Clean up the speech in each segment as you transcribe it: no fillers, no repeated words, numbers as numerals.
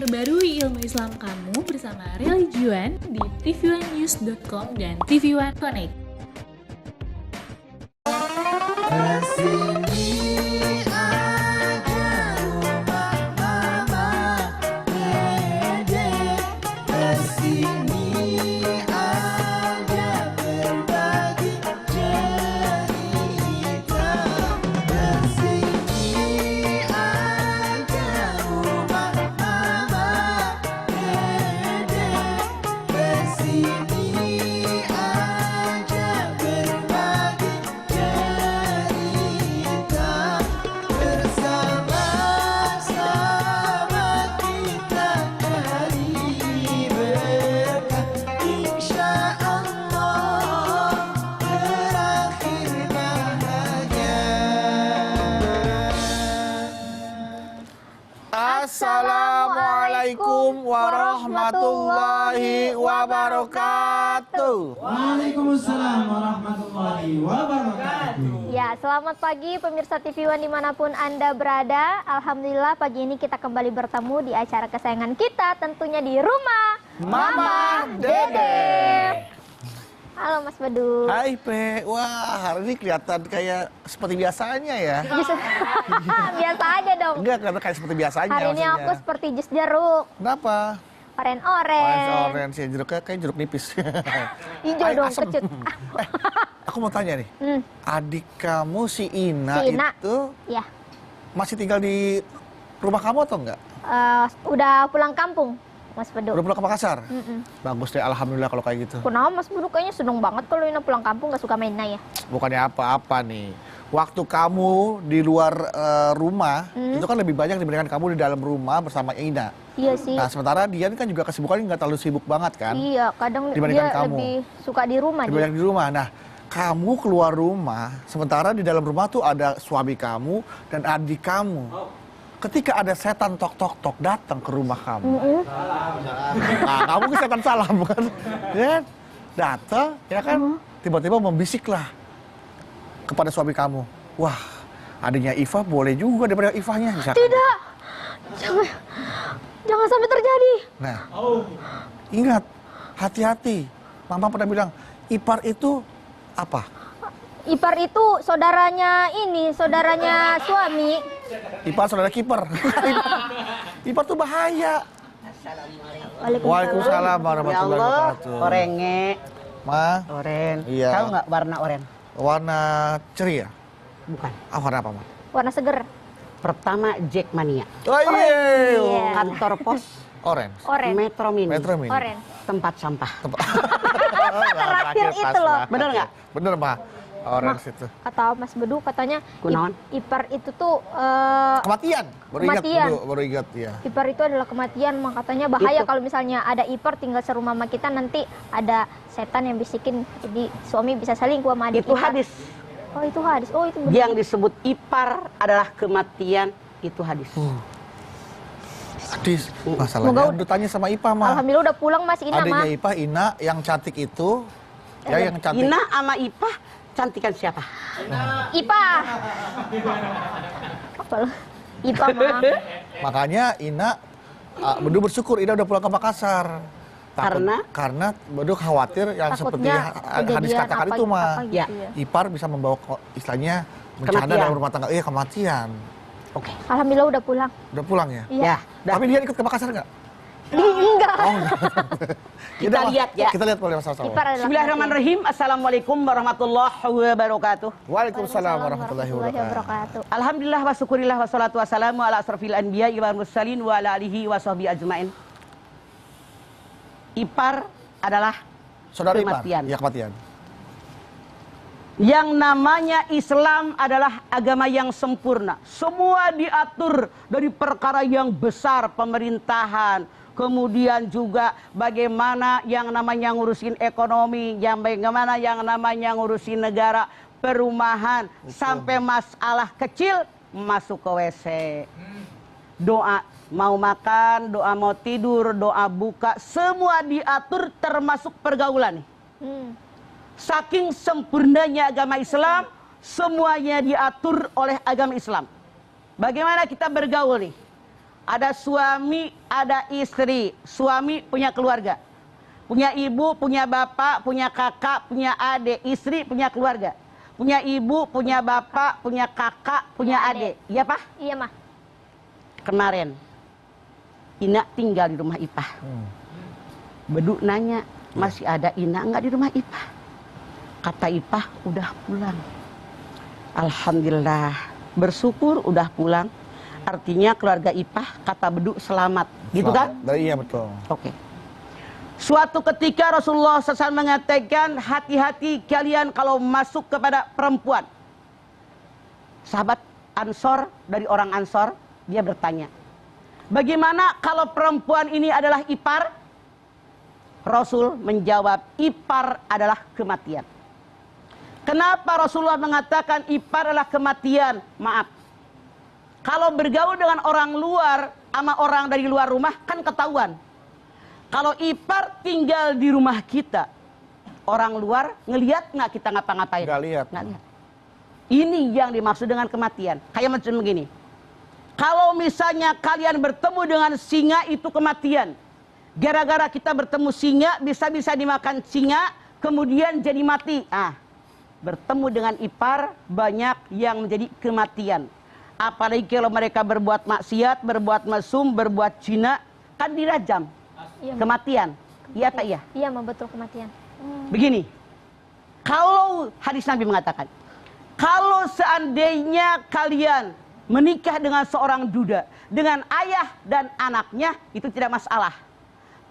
Perbarui ilmu Islam kamu bersama Religion di tv1news.com dan TV1 Connect. Assalamualaikum warahmatullahi wabarakatuh. Waalaikumsalam warahmatullahi wabarakatuh. Ya, selamat pagi pemirsa TV One dimanapun Anda berada. Alhamdulillah pagi ini kita kembali bertemu di acara kesayangan kita, tentunya di rumah Mama Dede. Halo Mas Bedu. Hai Pe, wah hari ini kelihatan kayak seperti biasanya ya. Biasa aja dong. Enggak, karena kayak seperti biasanya Hari ini maksudnya. aku seperti jus jeruk. Kenapa? Oren-oren. Orange ya, jeruknya kayak jeruk nipis. Hijau dong, asem. kecut. Aku mau tanya nih, adik kamu si Ina, Si Ina. itu Ya, masih tinggal di rumah kamu atau enggak? udah pulang kampung Mas Bedu. Udah pulang ke Makassar? Bagus deh, alhamdulillah kalau kayak gitu. Kenapa Mas Bedu kayaknya seneng banget kalau Ina pulang kampung, gak suka main Ina ya? Bukannya apa-apa nih. Waktu kamu di luar rumah, itu kan lebih banyak dibandingkan kamu di dalam rumah bersama Ina. Iya sih. Nah, sementara dia kan juga kesibukannya nggak terlalu sibuk banget kan? Iya, kadang dibandingkan dia kamu. lebih suka di rumah. Lebih banyak di rumah. Nah, kamu keluar rumah, sementara di dalam rumah tuh ada suami kamu dan adik kamu. Ketika ada setan tok-tok-tok datang ke rumah kamu. Nah, kamu ke setan salam kan? Ya, datang, ya kan? Tiba-tiba membisiklah kepada suami kamu. Wah, adiknya Iva boleh juga daripada Ivanya. Misalkan. Tidak, jangan sampai terjadi. Nah, ingat, hati-hati. Mama pernah bilang, ipar itu apa? Ipar itu saudaranya suami. Ipar saudara kiper. Ipar tuh bahaya. Waalaikumsalam warahmatullahi wabarakatuh. Orenge, Ma, oren. Iya. Tahu nggak warna oren? warna ceria. Bukan. Ah, warna apa, Ma? Warna seger. Pertama Jackmania, Oh iya. kantor pos, Orange. Oren. Metro Mini, Metro Mini. Oren. tempat sampah. Terakhir itu loh. Bener nggak? Bener, Ma. Orange itu. Kata Mas Bedu katanya Kunaon? ipar itu tuh Kematian. Kematian. Baru ingat ya. ipar itu adalah kematian, mak katanya bahaya Itu. kalau misalnya ada ipar tinggal serumah sama kita, nanti ada setan yang bisikin, jadi suami bisa selingkuh sama adik Itu ipar. hadis. Oh itu hadis. Oh itu benar. Yang disebut ipar adalah kematian, itu hadis. Hadis. Semoga Masalahnya udah tanya sama Ipa, Ma. Alhamdulillah udah pulang Mas Ina Adiknya mah. Ipa, Ina, yang cantik itu. Ya, yang cantik. Ina sama Ipa, cantikan siapa? Ipa. Apa lo? Ipa mah. Makanya Ina, Bedu bersyukur Ina udah pulang ke Makassar. Karena Bedu khawatir yang seperti Takutnya hadis kejadian katakan apa- itu, Ma. apa gitu Ya. ya. Ipar bisa membawa istilahnya bencana Kematian. dalam rumah tangga. Iya, kematian. Oke. Alhamdulillah udah pulang. Udah pulang ya? Iya. Ya, Tapi dia ikut ke Makassar nggak? Enggak. Oh, enggak. Kita Yaudah, Ma. lihat ya. Kita lihat boleh sama-sama. Ipar adalah Bismillahirrahmanirrahim. Assalamualaikum warahmatullahi wabarakatuh. Waalaikumsalam warahmatullahi wabarakatuh. wabarakatuh. Alhamdulillah wa syukurillah wa salatu wassalamu ala asrafil anbiya wal mursalin wa ala alihi wa sahbihi ajmain. Ipar adalah Saudara Ipar. kematian. Ya, kematian. Yang namanya Islam adalah agama yang sempurna. Semua diatur dari perkara yang besar, pemerintahan, kemudian juga bagaimana yang namanya ngurusin ekonomi, yang bagaimana yang namanya ngurusin negara, perumahan, sampai masalah kecil masuk ke WC. Doa mau makan, doa mau tidur, doa buka, semua diatur termasuk pergaulan nih. Saking sempurnanya agama Islam, semuanya diatur oleh agama Islam. Bagaimana kita bergaul nih? Ada suami, ada istri. Suami punya keluarga. Punya ibu, punya bapak, punya kakak, punya adik. Istri punya keluarga. Punya ibu, punya bapak, punya kakak, punya adik. Iya, Pak? Iya, mah. Kemarin, Ina tinggal di rumah Ipah. Bedu nanya, masih ada Ina nggak di rumah Ipah? Kata Ipah, udah pulang. Alhamdulillah, bersyukur udah pulang. Artinya keluarga Ipah, kata Bedu, selamat. Gitu kan? Iya, betul. Oke. Suatu ketika Rasulullah SAW mengatakan, hati-hati kalian kalau masuk kepada perempuan. Sahabat Ansor, dari orang Ansor, dia bertanya, bagaimana kalau perempuan ini adalah ipar? Rasul menjawab, ipar adalah kematian. Kenapa Rasulullah mengatakan ipar adalah kematian? Maaf, kalau bergaul dengan orang luar sama orang dari luar rumah kan ketahuan. Kalau ipar tinggal di rumah kita, orang luar ngelihat nggak kita ngapa-ngapain? Nggak lihat. Nggak lihat. Ini yang dimaksud dengan kematian. Kayak macam begini. Kalau misalnya kalian bertemu dengan singa, itu kematian. Gara-gara kita bertemu singa, bisa-bisa dimakan singa, kemudian jadi mati. Bertemu dengan ipar, banyak yang menjadi kematian. Apalagi kalau mereka berbuat maksiat, berbuat mesum, berbuat zina, kan dirajam. Iya, Kematian. Iya tak iya? Iya, mah, betul, kematian. Begini, kalau hadis Nabi mengatakan, kalau seandainya kalian menikah dengan seorang duda, dengan ayah dan anaknya, itu tidak masalah.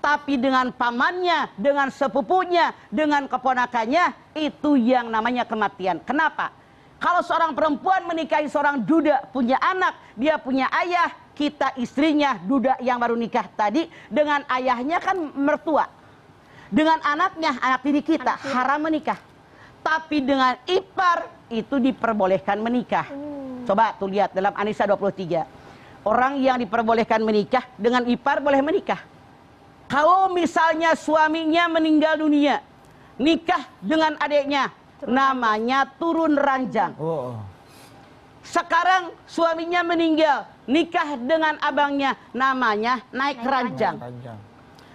Tapi dengan pamannya, dengan sepupunya, dengan keponakannya, itu yang namanya kematian. Kenapa? Kalau seorang perempuan menikahi seorang duda, punya anak, dia punya ayah, kita istrinya, duda yang baru nikah tadi, dengan ayahnya kan mertua. Dengan anaknya, anak diri kita, haram menikah. Tapi dengan ipar, itu diperbolehkan menikah. Coba tuh lihat dalam An-Nisa 23. Orang yang diperbolehkan menikah, dengan ipar boleh menikah. Kalau misalnya suaminya meninggal dunia, nikah dengan adiknya, namanya turun ranjang. Sekarang suaminya meninggal, nikah dengan abangnya, namanya naik ranjang.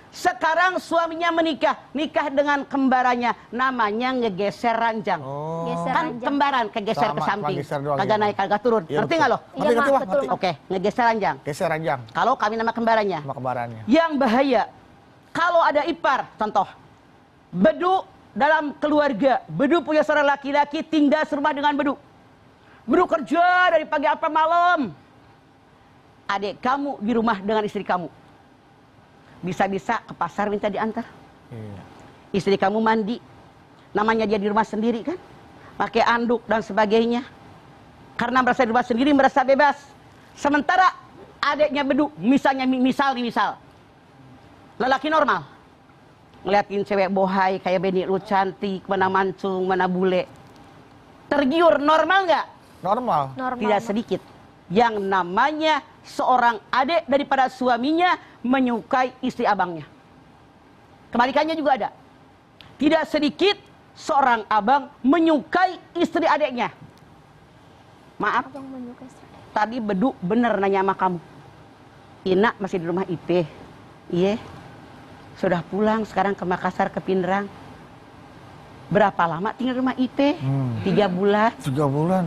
Sekarang suaminya menikah, nikah dengan kembarannya, namanya ngegeser ranjang. Geser Kan ranjang. kembaran, kegeser ke Sama, samping, geser doang, kagak iya. naik, kagak turun. Iya, Ngerti betul. nggak lo? Iya, Ngerti, ngerti, mah, Wah, betul, ngerti. mah. Oke, ngegeser ranjang. Geser ranjang Kalau kawin sama kembarannya. sama kembarannya. Yang bahaya, kalau ada ipar, contoh, Bedu dalam keluarga, Bedu punya seorang laki-laki, tinggal serumah dengan Bedu. Bedu kerja dari pagi sampai malam. Adik kamu di rumah dengan istri kamu. Bisa-bisa ke pasar minta diantar. Iya. Istri kamu mandi, namanya dia di rumah sendiri kan, pakai anduk dan sebagainya. Karena merasa di rumah sendiri, merasa bebas. Sementara adiknya Bedu, misalnya misal, lelaki normal, ngeliatin cewek bohai kayak Beni lu cantik, mana mancung, mana bule, tergiur, normal nggak? Normal. Normal. Tidak mah. sedikit yang namanya seorang adik daripada suaminya menyukai istri abangnya. Kebalikannya juga ada. Tidak sedikit seorang abang menyukai istri adiknya. Maaf, Abang menyukai istri. tadi Bedu bener nanya sama kamu. Ina masih di rumah IP. Iya. Sudah pulang sekarang ke Makassar, ke Pindrang. Berapa lama tinggal di rumah IP? 3 bulan. 3 bulan.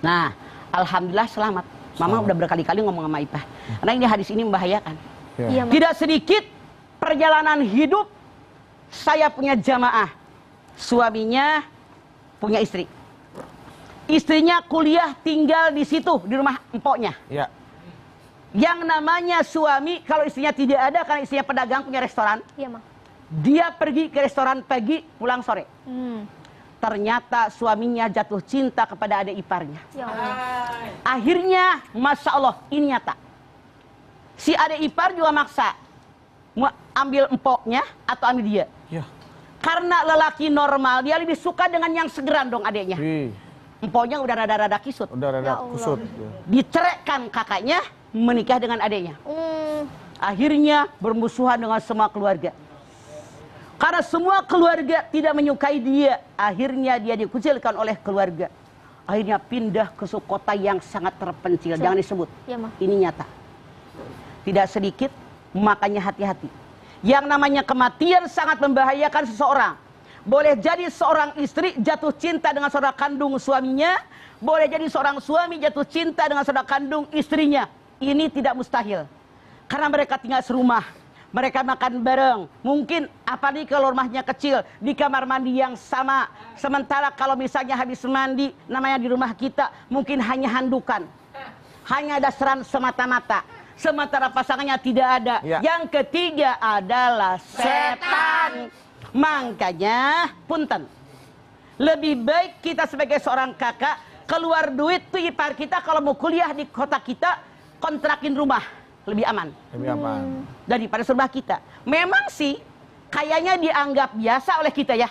Nah, alhamdulillah selamat. Mama udah berkali-kali ngomong sama Ipah. Karena ini hadis ini membahayakan. Iya, mah. Tidak sedikit perjalanan hidup saya punya jamaah. Suaminya punya istri. Istrinya kuliah tinggal di situ, di rumah empoknya. Iya. Yang namanya suami, kalau istrinya tidak ada, karena istrinya pedagang punya restoran, Iya, mah. dia pergi ke restoran pagi, pulang sore. Ternyata suaminya jatuh cinta kepada adik iparnya. Ya Allah. Akhirnya, Masya Allah, ini nyata. Si adik ipar juga maksa. Mau ambil empoknya atau ambil dia. Iya. Karena lelaki normal, dia lebih suka dengan yang segeran dong adiknya. Empoknya udah rada-rada kisut. Udah rada Ya Allah. kusut. Diceraikan kakaknya, menikah dengan adiknya. Akhirnya bermusuhan dengan semua keluarga. Karena semua keluarga tidak menyukai dia, akhirnya dia dikucilkan oleh keluarga. Akhirnya pindah ke suku kota yang sangat terpencil. Jangan disebut. Iya, mah. Ini nyata. tidak sedikit, makanya hati-hati. Yang namanya kematian sangat membahayakan seseorang. Boleh jadi seorang istri jatuh cinta dengan saudara kandung suaminya, boleh jadi seorang suami jatuh cinta dengan saudara kandung istrinya. Ini tidak mustahil. Karena mereka tinggal serumah, mereka makan bareng. Mungkin apalagi kalau rumahnya kecil, di kamar mandi yang sama. Sementara kalau misalnya habis mandi, namanya di rumah kita, mungkin hanya handukan. Hanya ada seran semata-mata. Sementara pasangannya tidak ada. Ya. Yang ketiga adalah setan. Makanya, punten. Lebih baik kita sebagai seorang kakak, keluar duit tuh ipar kita kalau mau kuliah di kota kita, kontrakin rumah. Lebih aman. Lebih aman. Daripada serumah kita. Memang sih, kayaknya dianggap biasa oleh kita ya.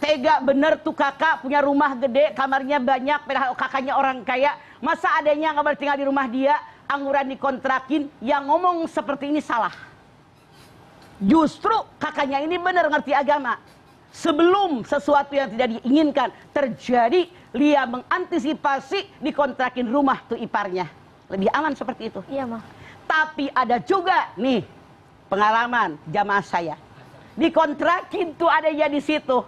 Tega bener tuh kakak punya rumah gede, kamarnya banyak, padahal kakaknya orang kaya. Masa adanya nggak boleh tinggal di rumah dia, angguran dikontrakin, yang ngomong seperti ini salah. Justru kakaknya ini benar ngerti agama. Sebelum sesuatu yang tidak diinginkan terjadi, dia mengantisipasi dikontrakin rumah tuh iparnya. Lebih aman seperti itu. Iya, Mah. Tapi ada juga nih pengalaman jamaah saya. Dikontrakin tuh adanya di situ.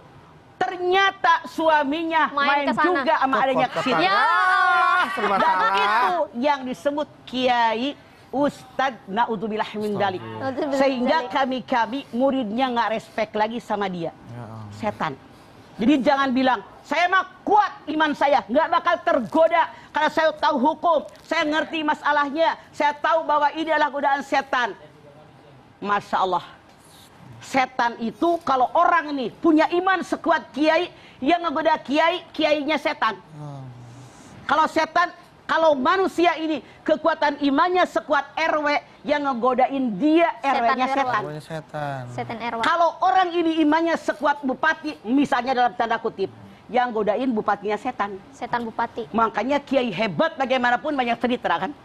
Ternyata suaminya main kesana. juga sama adanya ke situ. Ya Allah. Dan itu yang disebut kiai Ustadz naudzubillah min dalik. Sehingga kami muridnya nggak respect lagi sama dia. Setan. Jadi jangan bilang, saya mah kuat iman saya, nggak bakal tergoda karena saya tahu hukum, saya ngerti masalahnya, saya tahu bahwa ini adalah godaan setan. Masya Allah. Setan itu kalau orang ini punya iman sekuat kiai, yang ngegoda kiai, kiainya setan. Kalau setan, kalau manusia ini kekuatan imannya sekuat RW, yang ngegodain dia RW-nya setan. Setan RW. Kalau orang ini imannya sekuat bupati, misalnya dalam tanda kutip, yang godain bupatinya setan. Setan bupati. Makanya kiai hebat bagaimanapun banyak cerita kan,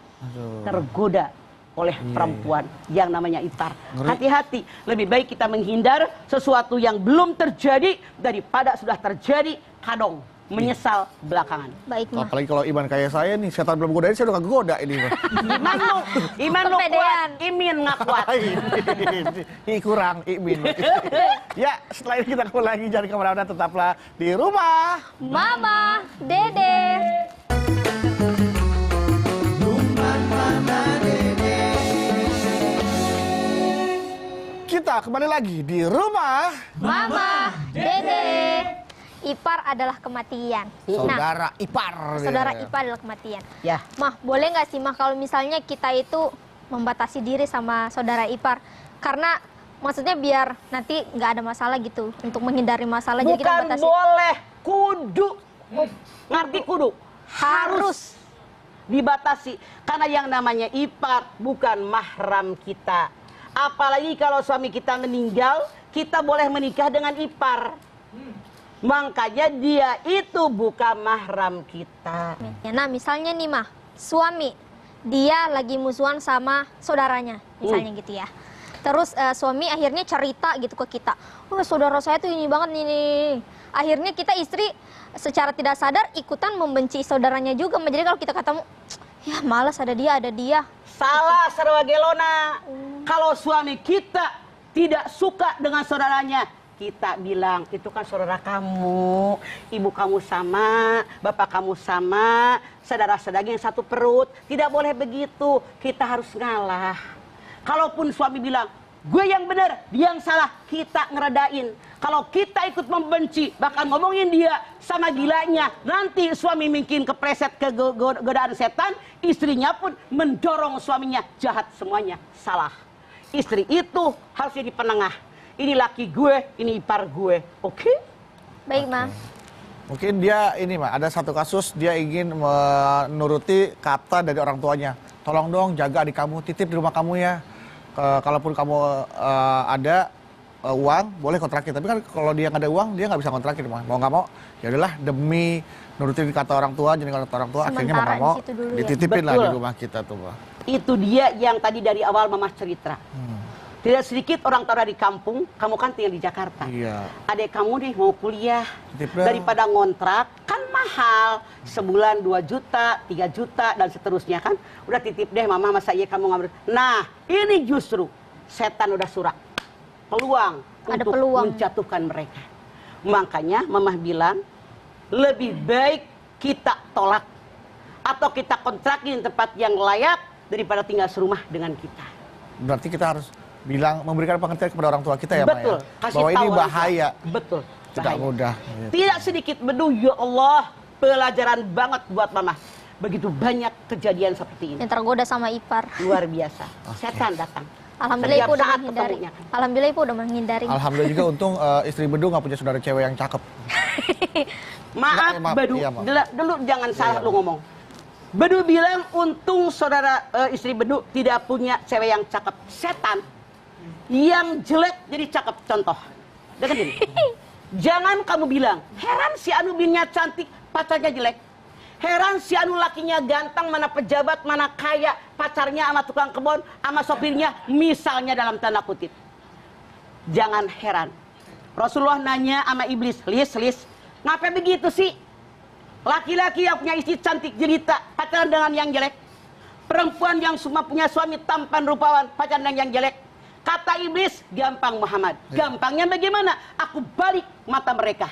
tergoda oleh perempuan yang namanya ipar. Hati-hati, lebih baik kita menghindar sesuatu yang belum terjadi daripada sudah terjadi kadong menyesal belakangan. Baik, Mah. Apalagi kalau iman kayak saya nih, setan belum godain, saya udah kegoda ini. Iman lu kuat, imin nggak kuat. Kurang imin. Ya, setelah ini kita kembali lagi, jangan kemana-mana, tetaplah di rumah. Mama, Dede. Kita kembali lagi di rumah. Mama, Dede. Ipar adalah kematian. Saudara ipar. Saudara ipar adalah kematian. Ya. Mah, boleh nggak sih, Mah, kalau misalnya kita itu membatasi diri sama saudara ipar? Karena maksudnya biar nanti nggak ada masalah gitu. Untuk menghindari masalah, jadi kita Bukan batasi. boleh, kudu. Ngerti kudu? Harus dibatasi. Karena yang namanya ipar bukan mahram kita. Apalagi kalau suami kita meninggal, kita boleh menikah dengan ipar. Makanya dia itu bukan mahram kita. Ya, nah, misalnya nih, Mah, suami dia lagi musuhan sama saudaranya, misalnya gitu ya. Terus suami akhirnya cerita gitu ke kita, oh saudara saya tuh ini banget nih. Akhirnya kita istri secara tidak sadar ikutan membenci saudaranya juga. Jadi kalau kita ketemu, ya malas ada dia. Salah Sarwagelona. Kalau suami kita tidak suka dengan saudaranya, kita bilang, itu kan saudara kamu, ibu kamu sama, bapak kamu sama, saudara sedaging satu perut. Tidak boleh begitu, kita harus ngalah. Kalaupun suami bilang, gue yang benar, dia yang salah, kita ngeredain. Kalau kita ikut membenci, bahkan ngomongin dia sama gilanya, nanti suami mungkin kepleset ke godaan setan, istrinya pun mendorong suaminya, jahat semuanya, salah. Istri itu harus jadi penengah. Ini laki gue, ini ipar gue, oke? Baik, Mah. Mungkin dia ini, Mak, ada satu kasus dia ingin menuruti kata dari orang tuanya. Tolong dong jaga adik kamu, titip di rumah kamu ya. Kalaupun kamu ada uang, boleh kontrakin. Tapi kan kalau dia nggak ada uang, dia nggak bisa kontrakin. Mau nggak mau, ya udahlah demi nurutin kata orang tua, jadi kata orang tua, akhirnya mau nggak mau dulu ya. dititipin lah Betul. di rumah kita tuh, Pak. Itu dia yang tadi dari awal Mama cerita. Tidak sedikit orang tua di kampung, kamu kan tinggal di Jakarta. Iya. Adik kamu nih mau kuliah, Titip dong. daripada ngontrak, kan mahal. Sebulan 2 juta, 3 juta, dan seterusnya kan. Udah titip deh mama, masa iya kamu ngambil. Nah, ini justru setan udah surak. Peluang Ada untuk peluang. menjatuhkan mereka. Makanya mamah bilang, lebih baik kita tolak. Atau kita kontrakin tempat yang layak, daripada tinggal serumah dengan kita. Berarti kita harus memberikan pengertian kepada orang tua kita ya, Betul. Mak ya? Kasih Bahwa tahu ini orang tua. bahaya. Betul. Tidak bahaya. mudah. Tidak sedikit bedu, ya Allah, pelajaran banget buat mama. Begitu banyak kejadian seperti ini. Yang tergoda sama ipar. Luar biasa. Setan datang. Alhamdulillah Setiap ibu udah saat menghindari. ketemunya kan. Alhamdulillah ibu udah menghindari. Alhamdulillah juga untung istri Bedu nggak punya saudara cewek yang cakep. Maaf, Maaf, Bedu. iya, maaf. Dulu jangan salah iya. lu ngomong. Bedu bilang untung saudara istri Bedu tidak punya cewek yang cakep. Setan yang jelek jadi cakep. Contoh. Dengerin. Jangan kamu bilang, heran si Anu bininya cantik, pacarnya jelek. Heran si Anu lakinya ganteng, mana pejabat, mana kaya, pacarnya sama tukang kebun, sama sopirnya, misalnya dalam tanda kutip. Jangan heran. Rasulullah nanya sama iblis, Lis, ngapain begitu sih? Laki-laki yang punya istri cantik jelita, pacaran dengan yang jelek. Perempuan yang semua punya suami tampan rupawan, pacaran dengan yang jelek. Kata iblis, gampang Muhammad. Gampangnya bagaimana? Aku balik mata mereka.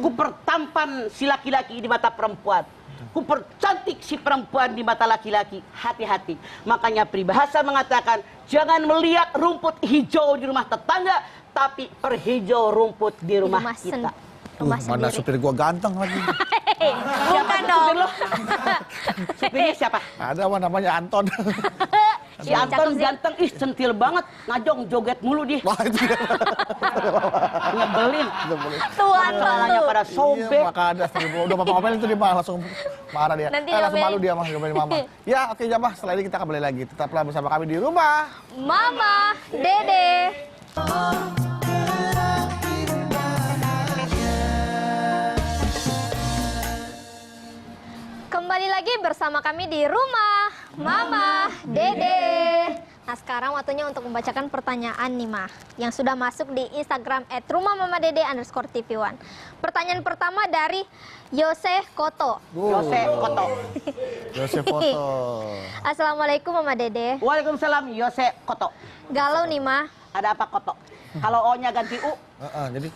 Ku pertampan si laki-laki di mata perempuan. Ku percantik si perempuan di mata laki-laki. Hati-hati. Makanya peribahasa mengatakan, jangan melihat rumput hijau di rumah tetangga, tapi perhijau rumput di rumah kita. Rumah Mana sendiri. supir gua ganteng lagi. Bukan dong. Supirnya siapa? Ada apa namanya Anton. Si Anton ganteng, ih centil banget. Ngajong joget mulu dia. Wah itu dia. Nyebelin. Tuan Kepalanya pada Iya, sobek. maka ada udah papa ngomelin itu dia mah langsung marah dia. Nanti Langsung diomelin. malu dia mah ngomelin mama. Ya oke Jamah, setelah ini kita kembali lagi. Tetaplah bersama kami di rumah. Mama, Dede. Kembali lagi bersama kami di rumah Mama, Dede. Nah sekarang waktunya untuk membacakan pertanyaan nih Mah, yang sudah masuk di Instagram @rumahmamadede_tv1. Pertanyaan pertama dari Yose Koto. Yose Koto. Yose foto. Assalamualaikum Mama Dede. Waalaikumsalam, Yose Koto. Galau nih Mah. Ada apa Koto? Kalau O-nya ganti U, Jadi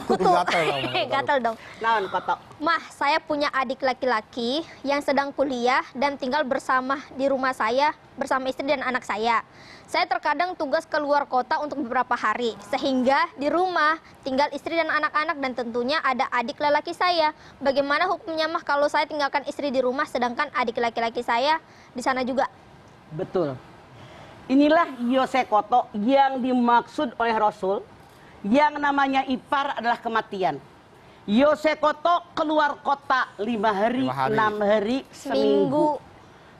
Kutu. gatal dong. Gatal dong. naon Koto? Mah, saya punya adik laki-laki yang sedang kuliah dan tinggal bersama di rumah saya bersama istri dan anak saya. Saya terkadang tugas keluar kota untuk beberapa hari, sehingga di rumah tinggal istri dan anak-anak dan tentunya ada adik lelaki saya. Bagaimana hukumnya Mah kalau saya tinggalkan istri di rumah sedangkan adik laki-laki saya di sana juga? Betul. Inilah Yose Koto yang dimaksud oleh Rasul. Yang namanya ipar adalah kematian. Yose Koto keluar kota 5 hari, 5 hari. 6 hari, seminggu.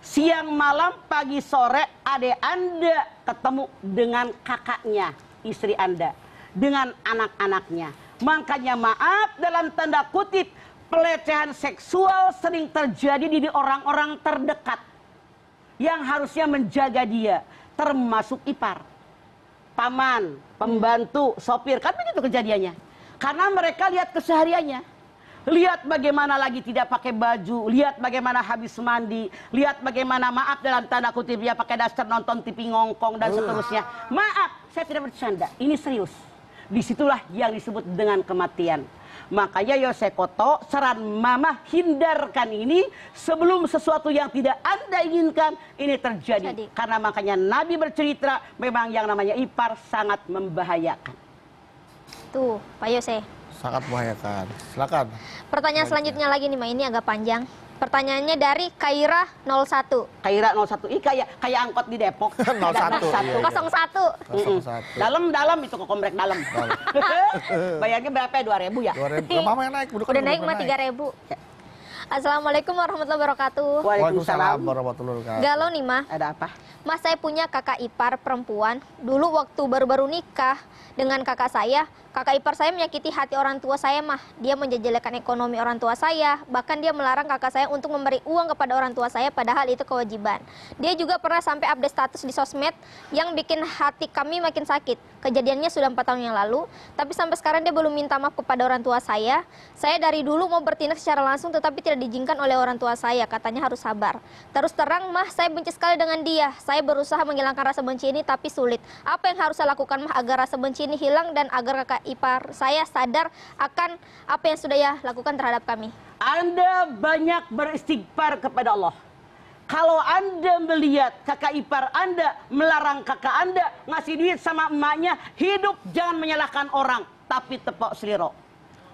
Siang malam, pagi sore, adik Anda ketemu dengan kakaknya, istri Anda. Dengan anak-anaknya. Makanya maaf dalam tanda kutip, pelecehan seksual sering terjadi di orang-orang terdekat. Yang harusnya menjaga dia. Termasuk ipar, paman, pembantu, sopir. Kan begitu kejadiannya. Karena mereka lihat kesehariannya. Lihat bagaimana lagi tidak pakai baju. Lihat bagaimana habis mandi. Lihat bagaimana maaf dalam tanda kutip dia pakai daster nonton TV ngongkong dan seterusnya. Maaf, saya tidak bercanda. Ini serius. Disitulah yang disebut dengan kematian. Makanya Yose Koto, saran Mama hindarkan ini sebelum sesuatu yang tidak Anda inginkan ini terjadi. Karena makanya Nabi bercerita memang yang namanya ipar sangat membahayakan. Tuh, Pak Yose. Sangat membahayakan. Silakan. Pertanyaan selanjutnya lagi nih, Ma. Ini agak panjang. Pertanyaannya dari Kaira 01. Kaira 01, ih kayak angkot di Depok. 01, iya. 01. 01. Dalam itu ke komplek dalam. Bayarnya berapa ya? 2.000 ya? 2.000. Mama yang naik. Udah naik mah 3.000. Assalamualaikum warahmatullahi wabarakatuh. Waalaikumsalam. warahmatullahi wabarakatuh. Galau nih, Mah. Ada apa? Mas, saya punya kakak ipar perempuan. Dulu waktu baru-baru nikah dengan kakak ipar saya menyakiti hati orang tua saya, Mah. Dia menjejelekan ekonomi orang tua saya. Bahkan dia melarang kakak saya untuk memberi uang kepada orang tua saya, padahal itu kewajiban. Dia juga pernah sampai update status di sosmed yang bikin hati kami makin sakit. Kejadiannya sudah 4 tahun yang lalu, tapi sampai sekarang dia belum minta maaf kepada orang tua saya. Saya dari dulu mau bertindak secara langsung, tetapi tidak diizinkan oleh orang tua saya. Katanya harus sabar. Terus terang, Mah, saya benci sekali dengan dia. Saya berusaha menghilangkan rasa benci ini, tapi sulit. Apa yang harus saya lakukan, Mah, agar rasa benci ini hilang dan agar kakak ipar saya sadar akan apa yang sudah ia lakukan terhadap kami? Anda banyak beristighfar kepada Allah. Kalau Anda melihat kakak ipar Anda melarang kakak Anda ngasih duit sama emaknya, hidup jangan menyalahkan orang, tapi tepok seliro.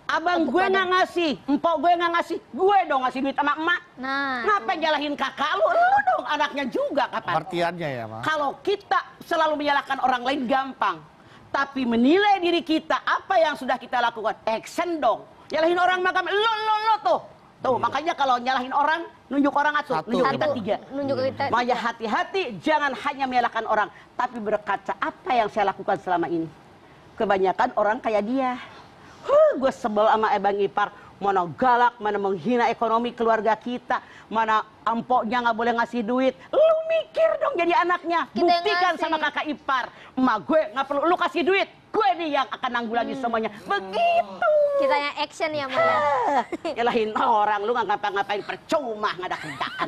Abang gue nggak ngasih, empok gue nggak ngasih, gue dong ngasih duit sama emak. Nah, Ngapa nyalahin kakak lu dong anaknya juga kapan? Artiannya ya, Ma. Kalau kita selalu menyalahkan orang lain gampang, tapi menilai diri kita apa yang sudah kita lakukan, action dong. Nyalahin orang makam lo tuh. Tuh, makanya kalau nyalahin orang, nunjuk orang satu, nunjuk kita 3. nunjuk kita. Makanya hati-hati, jangan hanya menyalahkan orang, tapi berkaca apa yang saya lakukan selama ini. Kebanyakan orang kayak dia. Gue sebel sama Abang Ipar, mana galak, mana menghina ekonomi keluarga kita, mana empoknya nggak boleh ngasih duit. Lu mikir dong jadi anaknya, Kita yang buktikan ngasih. sama kakak ipar. Emak gue nggak perlu lu kasih duit, gue nih yang akan nanggulangi semuanya. Begitu. Kita yang action ya, Mah. Nyalahin orang, lu nggak ngapa-ngapain, percuma, nggak ada kerjaan.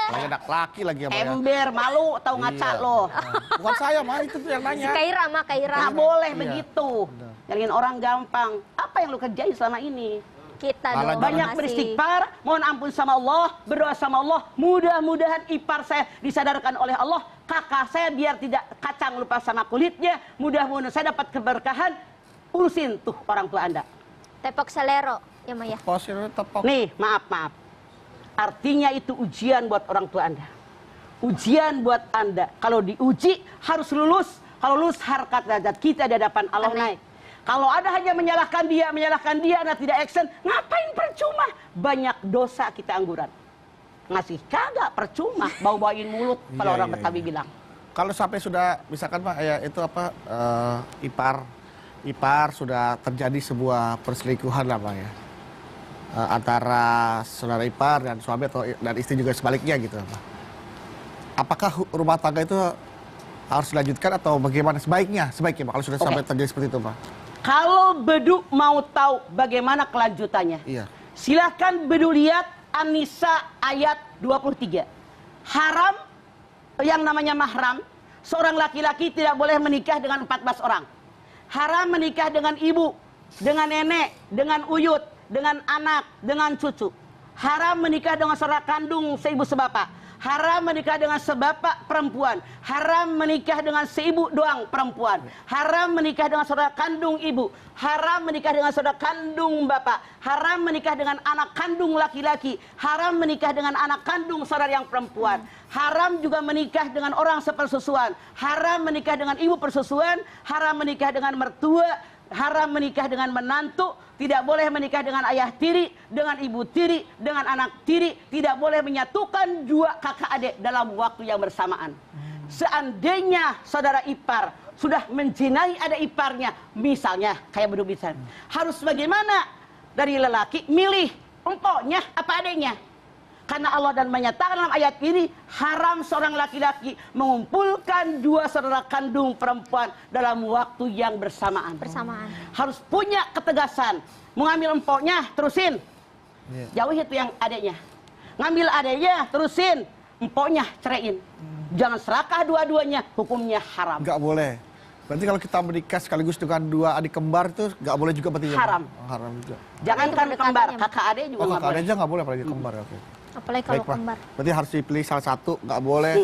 Lagi ada laki lagi ya, Ma, ya. Ember, malu, tahu ngaca Iya. lo. Bukan saya, Ma, itu tuh yang Si nanya. Kaira, Mah, Kaira. Nggak boleh Iya. begitu. Nyalahin orang gampang. Apa yang lu kerjain selama ini? Kita Malah dong. Banyak makasih. beristighfar, mohon ampun sama Allah, berdoa sama Allah. Mudah-mudahan ipar saya disadarkan oleh Allah, kakak saya biar tidak kacang lupa sama kulitnya. Mudah-mudahan saya dapat keberkahan. Urusin tuh orang tua Anda. Tepok selero, ya, Mah, ya. Posisi tepok. Nih, maaf. Artinya itu ujian buat orang tua Anda. Ujian buat Anda. Kalau diuji harus lulus. Kalau lulus harkat derajat kita di hadapan Allah Amin. naik. Kalau ada hanya menyalahkan dia, Anda tidak action, ngapain percuma? Banyak dosa kita angguran. Ngasih kagak percuma, bau-bauin mulut kalau Iya, orang iya, Betawi iya. bilang. Kalau sampai sudah, misalkan Pak, ya itu apa, ipar sudah terjadi sebuah perselingkuhan lah Pak ya. Antara saudara ipar dan suami atau dan istri juga sebaliknya gitu Pak. Apakah rumah tangga itu harus dilanjutkan atau bagaimana sebaiknya Pak kalau sudah sampai terjadi seperti itu Pak? Kalau Bedu mau tahu bagaimana kelanjutannya, Iya. silahkan Bedu lihat An-Nisa ayat 23. Haram, yang namanya mahram, seorang laki-laki tidak boleh menikah dengan 14 orang. Haram menikah dengan ibu, dengan nenek, dengan uyut, dengan anak, dengan cucu. Haram menikah dengan saudara kandung seibu sebapak. Haram menikah dengan sebapak perempuan. Haram menikah dengan seibu doang perempuan. Haram menikah dengan saudara kandung ibu. Haram menikah dengan saudara kandung bapak. Haram menikah dengan anak kandung laki-laki. Haram menikah dengan anak kandung saudara yang perempuan. Haram juga menikah dengan orang sepersusuan. Haram menikah dengan ibu persusuan. Haram menikah dengan mertua. Haram menikah dengan menantu, tidak boleh menikah dengan ayah tiri, dengan ibu tiri, dengan anak tiri, tidak boleh menyatukan dua kakak adik dalam waktu yang bersamaan. Seandainya saudara ipar sudah menjinai adik iparnya, misalnya kayak Bedu bisa, harus bagaimana? Dari lelaki milih empoknya apa adiknya. Karena Allah dan menyatakan dalam ayat ini, haram seorang laki-laki mengumpulkan dua saudara kandung perempuan dalam waktu yang bersamaan. Harus punya ketegasan. Mengambil empoknya, terusin. Jauhi itu yang adiknya. Ngambil adiknya, terusin. Empoknya, ceraiin. Jangan serakah dua-duanya, hukumnya haram. Nggak boleh. Berarti kalau kita menikah sekaligus dengan dua adik kembar itu nggak boleh juga berarti ya? Haram. Oh, haram juga. Jangankan kembar, kakak adik juga Oh, nggak kakak boleh. aja nggak boleh apalagi kembar. Oke. Apalagi kalau Baik, Pak. kembar. Berarti harus dipilih salah satu, nggak boleh.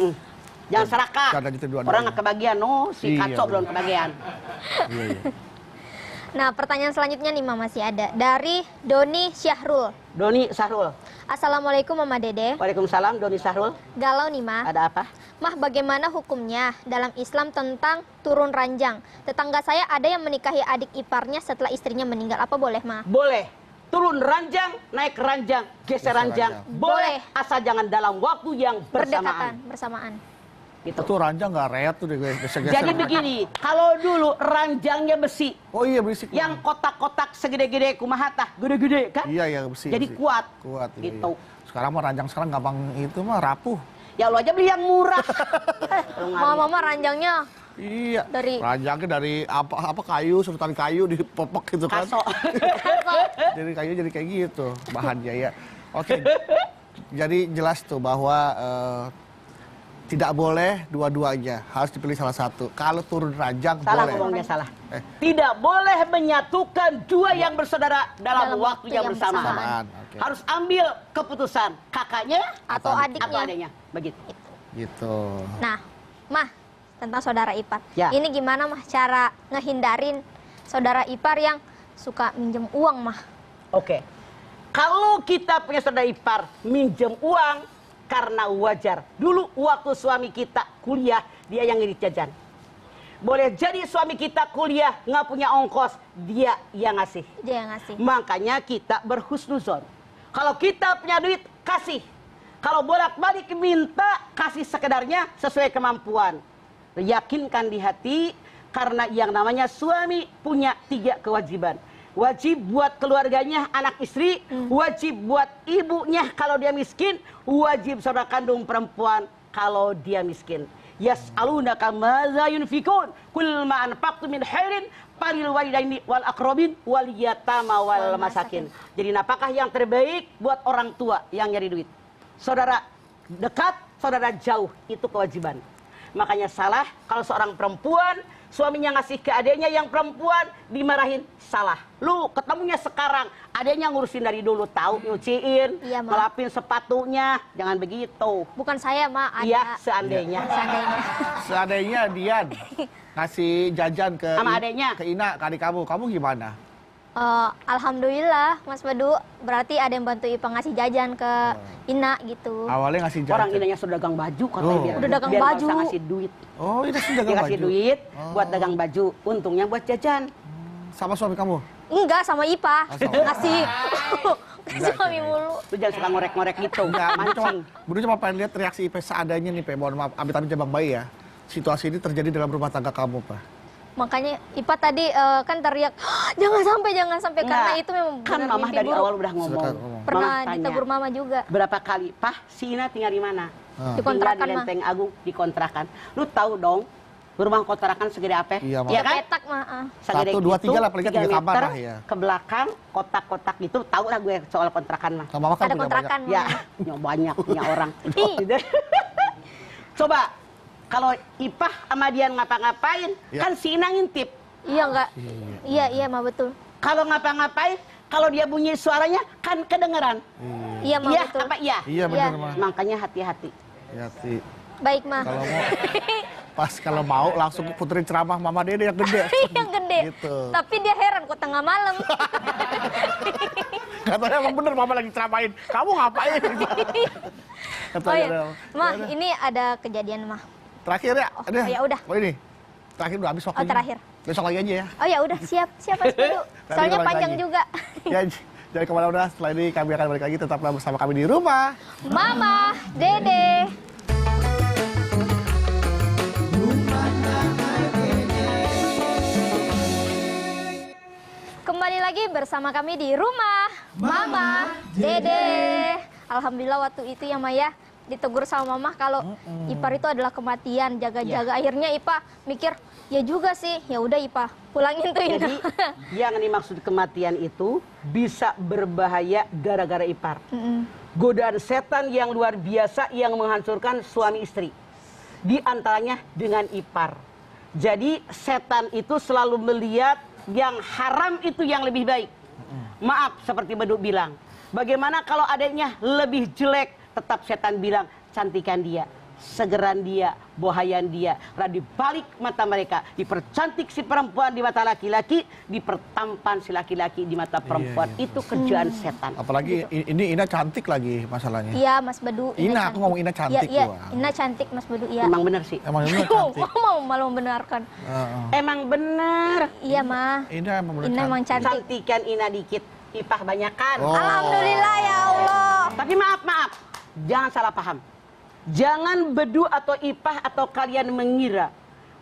Jangan serakah. Jangan lanjutin dua-duanya. Orang nggak kebagian, si Iya, kacau belum bener. kebagian. Iya, iya. Nah, pertanyaan selanjutnya nih, Mah, masih ada. Dari Doni Syahrul. Doni Sahrul. Assalamualaikum Mama Dede. Waalaikumsalam, Doni Sahrul. Galau nih, Mah. Ada apa? Mah, bagaimana hukumnya dalam Islam tentang turun ranjang? Tetangga saya ada yang menikahi adik iparnya setelah istrinya meninggal. Apa boleh, Mah? Boleh. turun ranjang, naik ranjang, geser Geser ranjang, ranjang. boleh asal jangan dalam waktu yang bersamaan. Bersamaan. Gitu. Itu ranjang nggak reat tuh deh gue geser-geser. Jadi begini, kalau dulu ranjangnya besi, Oh iya berisik. yang kotak-kotak segede-gede kumaha tah, gede-gede kan? Iya iya besi. Jadi besi. kuat. Kuat. Iya, Gitu. iya. Sekarang mah ranjang sekarang gampang itu mah rapuh. Ya Allah aja beli yang murah. Mama ranjangnya Iya. Dari- ranjangnya dari apa kayu, sebutan kayu dipopok gitu kan. Kaso. Dari kayu jadi kayak gitu bahannya ya. Oke. Jadi jelas tuh bahwa tidak boleh dua-duanya, harus dipilih salah satu. Kalau turun ranjang Salah boleh. ngomongnya salah. Eh. Tidak boleh menyatukan dua yang bersaudara dalam Dalam waktu yang bersamaan. bersamaan. Oke. Harus ambil keputusan kakaknya atau atau adiknya. adiknya. Begitu. Gitu. Nah, Mah, tentang saudara ipar. Ya. Ini gimana Mah cara ngehindarin saudara ipar yang suka minjem uang Mah? Oke. Kalau kita punya saudara ipar minjem uang karena wajar. Dulu waktu suami kita kuliah, dia yang ngirit jajan. Boleh jadi suami kita kuliah nggak punya ongkos, dia yang ngasih. Dia yang ngasih. Makanya kita berhusnuzon. Kalau kita punya duit, kasih. Kalau bolak-balik minta, kasih sekedarnya sesuai kemampuan. Yakinkan di hati, karena yang namanya suami punya 3 kewajiban. Wajib buat keluarganya, anak istri. Wajib buat ibunya kalau dia miskin. Wajib saudara kandung perempuan kalau dia miskin. Yas'alunaka madza yunfikun qul ma anfaqtum min khairin falil walidaini wal aqrabin wal yatama wal masakin. Jadi napakah yang terbaik buat orang tua yang nyari duit. Saudara dekat, saudara jauh, itu kewajiban. Makanya salah kalau seorang perempuan suaminya ngasih ke adiknya yang perempuan dimarahin, salah. Lu ketemunya sekarang, adiknya ngurusin dari dulu, tahu nyuciin, Iya, Ma. ngelapin sepatunya, jangan begitu. Bukan saya Mah, ada. Iya, seandainya. Seandainya. Seandainya Dian ngasih jajan ke Sama adeknya. ke Ina, ke adik kamu gimana? Alhamdulillah Mas Bedu, berarti ada yang bantu Ipa ngasih jajan ke Ina gitu. Awalnya ngasih jajan. Orang inanya sudah dagang baju katanya Oh. biar, Udah dagang biar nggak baju. usah ngasih duit. Oh, ini sudah Dia kasih baju. duit buat dagang baju, untungnya buat jajan. Sama suami kamu? Enggak, sama Ipa. Oh, sama. Ngasih. Suami mulu. Lu jangan suka ngorek-ngorek gitu, Enggak, mancing. Budi cuma pengen lihat reaksi Ipe seadanya nih, Pe. Mohon maaf, amit-amit jabang bayi ya. Situasi ini terjadi dalam rumah tangga kamu, Pak. Makanya Ipa tadi kan teriak, jangan sampai karena Nggak, itu memang kan benar mama mimpi dari buruk. awal udah ngomong. Suka ngomong. Pernah Mama tanya, ditegur mama juga. berapa kali, Pah, si Ina tinggal di mana? Ah. Di Tinggal kontrakan, di Mah. Lenteng Agung, di kontrakan. Lu tahu dong, rumah kontrakan segede apa? Iya, Ma. Iya kan? Petak mah. Segede 1, 2, 3 lah, paling 3 3 kamar meter, lah ya. ke belakang, kotak-kotak gitu, tahu lah gue soal kontrakan mah. Sama mama kan Ada punya kontrakan. banyak. Ya, Mah. nyawa banyak punya orang. Ih. Gitu. Coba, kalau Ipah sama dia ngapa-ngapain, Ya. kan si Ina ngintip. Iya enggak? Iya mah betul. Kalau ngapa-ngapain, kalau dia bunyi suaranya, kan kedengeran. Iya mah Iya betul. apa iya? Iya benar, Iya. Ma. Makanya hati-hati. Hati. Baik mah. Kalau mau kalau mau langsung puterin ceramah Mama Dede yang gede. Yang gede. Gitu. Tapi dia heran kok tengah malam. Katanya emang bener Mama lagi ceramain. Kamu ngapain? Oh iya. Mah, ini ada kejadian mah. Terakhir ya? Oh, ya udah. Oh ini. Terakhir udah habis waktunya. Oh, terakhir. Besok lagi aja ya. Oh ya udah, siap Mas Bedu. Nanti Soalnya kita balik panjang lagi. juga. Ya, jadi kemana-mana setelah ini kami akan balik lagi. Tetaplah bersama kami di rumah. Mama, Dede. Kembali lagi bersama kami di rumah Mama, Dede. Alhamdulillah waktu itu ya Maya ditegur sama Mama kalau Ipar itu adalah kematian, jaga-jaga. Akhirnya Ipa mikir, ya juga sih, ya udah Ipa pulangin tuh Ina. Jadi yang dimaksud kematian itu bisa berbahaya gara-gara Ipar. Godaan setan yang luar biasa yang menghancurkan suami istri. Di antaranya dengan Ipar. Jadi setan itu selalu melihat yang haram itu yang lebih baik. Maaf seperti Bedu bilang. Bagaimana kalau adanya lebih jelek, tetap setan bilang cantikan dia, segeran dia, bohayan dia. Lalu dibalik mata mereka, dipercantik si perempuan di mata laki-laki, dipertampan si laki-laki di mata perempuan. Iya. Itu kerjaan setan. Apalagi ini Ina cantik lagi masalahnya. Iya Mas Bedu. Ina, aku ngomong Ina cantik, Iya, Wah. Ina cantik Mas Bedu, iya. Emang bener sih. Emang Ina cantik. Mau malu membenarkan. Heeh. Emang bener. Iya mah. Ina emang bener Ina emang cantik. Cantikan Ina dikit. Ipah banyakan. Oh. Alhamdulillah ya Allah. Tapi maaf, jangan salah paham. Jangan bedu atau ipah atau kalian mengira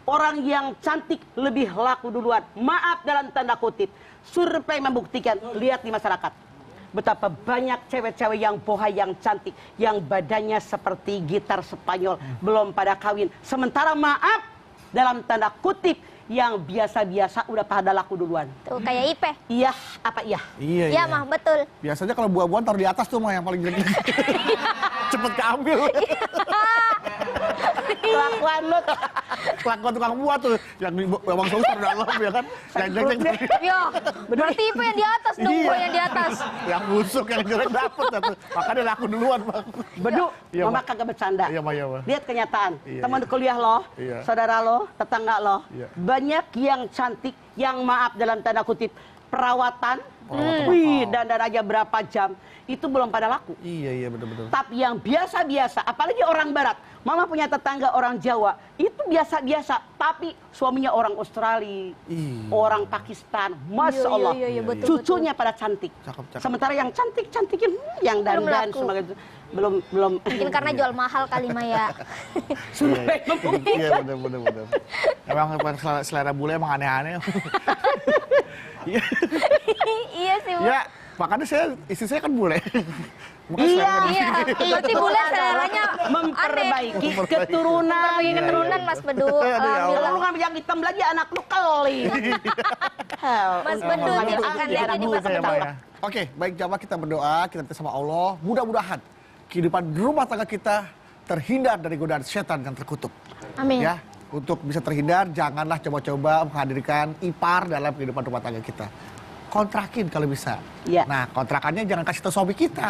orang yang cantik lebih laku duluan. Maaf dalam tanda kutip. Survei membuktikan, lihat di masyarakat. Betapa banyak cewek-cewek yang bohai, yang cantik, yang badannya seperti gitar Spanyol, belum pada kawin. Sementara maaf dalam tanda kutip, yang biasa-biasa udah pada laku duluan. Tuh kayak Ipe. Iya, apa iya? Iya, Iya mah betul. Biasanya kalau buah-buahan taruh di atas tuh mah yang paling jelek. Cepet keambil. Kelakuan lu tuh. Kelakuan tukang buah tuh yang bawang saus taruh dalam ya kan. Yang jelek. Ya, berarti Ipe yang di atas dong, Iya. gua yang di atas. Yang busuk yang jelek dapet tuh. Makanya laku duluan, Bang. Bedu, Iya, mama Mak. kagak bercanda. Iya, Mak, iya, Mak. Lihat kenyataan. Iya, Teman iya. kuliah lo, Iya. saudara lo, tetangga lo, Iya. banyak yang cantik, yang maaf dalam tanda kutip perawatan. Perawatan Wih, mahal. dandan aja berapa jam, itu belum pada laku. Iya, bener-bener. Tapi yang biasa-biasa, apalagi orang barat. Mama punya tetangga orang Jawa, itu biasa-biasa. Tapi suaminya orang Australia, Iya. orang Pakistan. Masya Iya, Allah, iya, iya, betul, cucunya pada cantik. Cakep. Sementara yang cantik-cantikin, yang Belum dandan, laku. sebagai belum. Mungkin karena jual mahal kali mah ya. Survei membuktikan. Iya, bener-bener. Emang selera bule emang aneh-aneh. Iya. Iya sih, Bu. Ya, makanya istri saya kan bule. Makanya Iya, selera- Iya, berarti bule seleranya memperbaiki aneh. keturunan. Memperbaiki keturunan Mas Bedu. Aduh, ya Kalau Alhamdulillah. lu ngambil yang hitam lagi anak lu keli. Mas Bedu Emang nih itu akan jadi jadi bule Mas saya, Bedu. Bang, ya. Oke, baik jamaah kita berdoa, kita minta sama Allah, mudah-mudahan kehidupan rumah tangga kita terhindar dari godaan setan yang terkutuk. Amin. Ya, untuk bisa terhindar, janganlah coba-coba menghadirkan ipar dalam kehidupan rumah tangga kita. Kontrakin kalau bisa. Iya. Nah, kontrakannya jangan kasih tahu suami kita.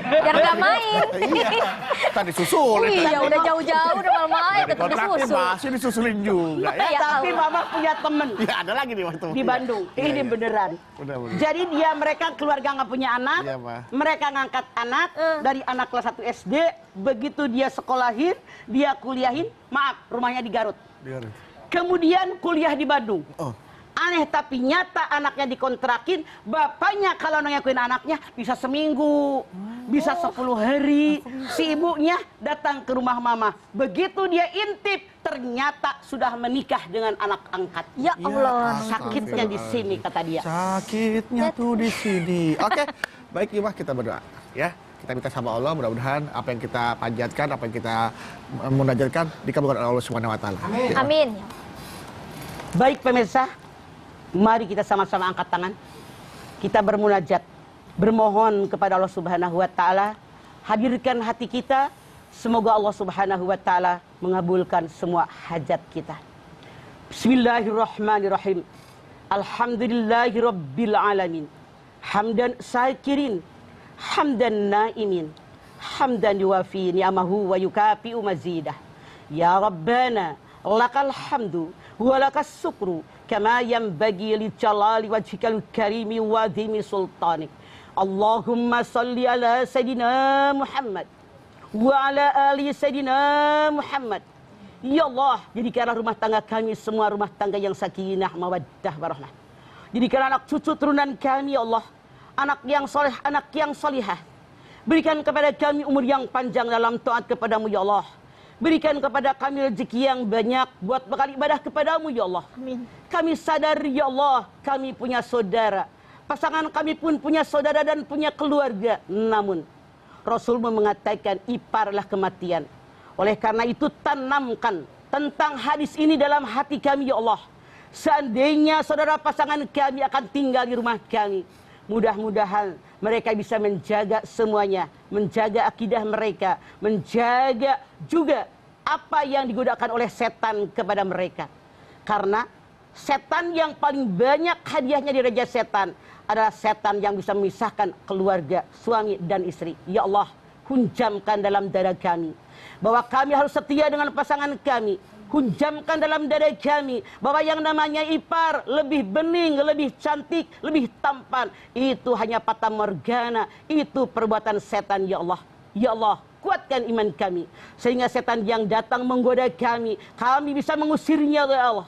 Biar nggak main. Iya. Tadi susulin. Iya, udah jauh-jauh udah malam main Dari tetap kontrakin disusul. masih disusulin juga ya. Ya Tapi Allah. mama punya temen Ya, ada lagi nih waktu di Bandung. Iya, Ini iya. beneran. Bener. Jadi mereka keluarga nggak punya anak, Iya, Ma. mereka ngangkat anak dari anak kelas 1 SD, begitu dia sekolahin, dia kuliahin, maaf, rumahnya di Garut. Biarin. Kemudian kuliah di Bandung. Oh. Aneh tapi nyata anaknya dikontrakin, bapaknya kalau nengokin anaknya bisa seminggu, bisa 10 hari. Si ibunya datang ke rumah mama. Begitu dia intip, ternyata sudah menikah dengan anak angkat. Ya Allah. Sakitnya di sini kata dia. Sakitnya tuh di sini. Oke, baik Imah kita berdoa ya. Kita minta sama Allah mudah-mudahan apa yang kita panjatkan, apa yang kita munajatkan dikabulkan oleh Allah Subhanahu wa taala. Amin. Baik pemirsa, mari kita sama-sama angkat tangan. Kita bermunajat, bermohon kepada Allah Subhanahu wa taala, hadirkan hati kita. Semoga Allah Subhanahu wa taala mengabulkan semua hajat kita. Bismillahirrahmanirrahim. Alhamdulillahirabbil alamin. Hamdan syakirin, hamdan naimin, hamdan yuwafi ni'amahu wa yukafi'u mazidah. Ya Rabbana, lakal hamdu wa lakas syukru kama yanbaghi li jalali wajhikal karimi wa dhimi sultanik. Allahumma salli ala Sayyidina Muhammad wa ala ali Sayyidina Muhammad. Ya Allah, jadikanlah rumah tangga kami semua rumah tangga yang sakinah, mawaddah, warahmah. Jadikanlah anak cucu turunan kami, ya Allah, anak yang soleh, anak yang solihah. Berikan kepada kami umur yang panjang dalam taat kepadamu, ya Allah. Berikan kepada kami rezeki yang banyak buat bekal ibadah kepadamu, ya Allah. Amin. Kami sadar, ya Allah, kami punya saudara. Pasangan kami pun punya saudara dan punya keluarga. Namun, Rasulmu mengatakan iparlah kematian. Oleh karena itu, tanamkan tentang hadis ini dalam hati kami, ya Allah. Seandainya saudara pasangan kami akan tinggal di rumah kami, mudah-mudahan mereka bisa menjaga semuanya, menjaga akidah mereka, menjaga juga apa yang digunakan oleh setan kepada mereka. Karena setan yang paling banyak hadiahnya di Raja Setan adalah setan yang bisa memisahkan keluarga, suami dan istri. Ya Allah, hunjamkan dalam dada kami bahwa kami harus setia dengan pasangan kami. Hunjamkan dalam dada kami bahwa yang namanya ipar lebih bening, lebih cantik, lebih tampan, itu hanya fata morgana, itu perbuatan setan. Ya Allah, ya Allah, kuatkan iman kami sehingga setan yang datang menggoda kami bisa mengusirnya, ya Allah.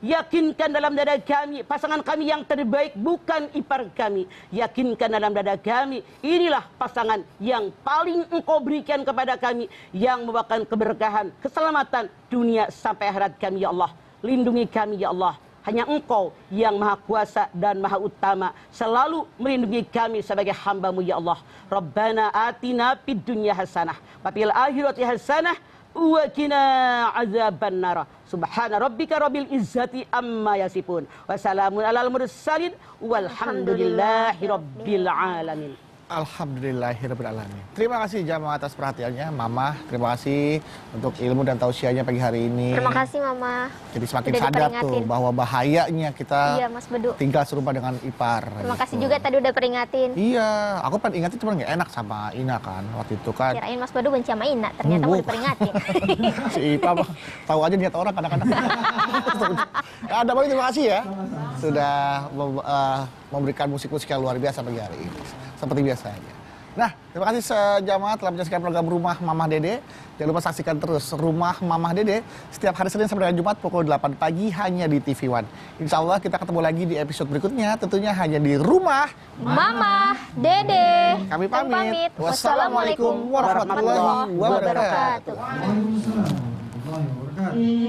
yakinkan dalam dada kami pasangan kami yang terbaik bukan ipar kami. Yakinkan dalam dada kami inilah pasangan yang paling Engkau berikan kepada kami, yang membawakan keberkahan, keselamatan dunia sampai akhirat kami ya Allah. Lindungi kami ya Allah. Hanya Engkau yang maha kuasa dan maha utama selalu melindungi kami sebagai hamba-Mu ya Allah. Rabbana atina fid dunya hasanah wa fil akhirati hasanah wa qina azabannar. Subhana rabbika rabbil izzati amma yasifun. Wa salamun alal mursalin walhamdulillahi rabbil alamin. Alhamdulillahirrahmanirrahim. Terima kasih jamaah atas perhatiannya. Mama, terima kasih untuk ilmu dan tausiahnya pagi hari ini. Terima kasih Mama. Jadi semakin Udah sadar diperingatin. tuh bahwa bahayanya kita Iya Mas Bedu. tinggal serumah dengan ipar. Terima kasih gitu. juga tadi udah peringatin. Iya, aku pengen ingatin cuma nggak enak sama Ina kan waktu itu kan. Kirain Mas Bedu benci sama Ina, ternyata mau diperingatin. Si Ipa mah tahu aja niat orang kadang-kadang. Ya, ada banget, terima kasih ya sudah memberikan musik-musik yang luar biasa pagi hari ini seperti biasanya. Nah, terima kasih sejamaah telah menyaksikan program Rumah Mamah Dede. Jangan lupa saksikan terus Rumah Mamah Dede setiap hari Senin sampai dengan Jumat pukul 8 pagi hanya di TV One. Insya Allah kita ketemu lagi di episode berikutnya, tentunya hanya di Rumah Mama Dede. Kami pamit. Wassalamualaikum warahmatullahi wabarakatuh. Waalaikumsalam warahmatullahi wabarakatuh.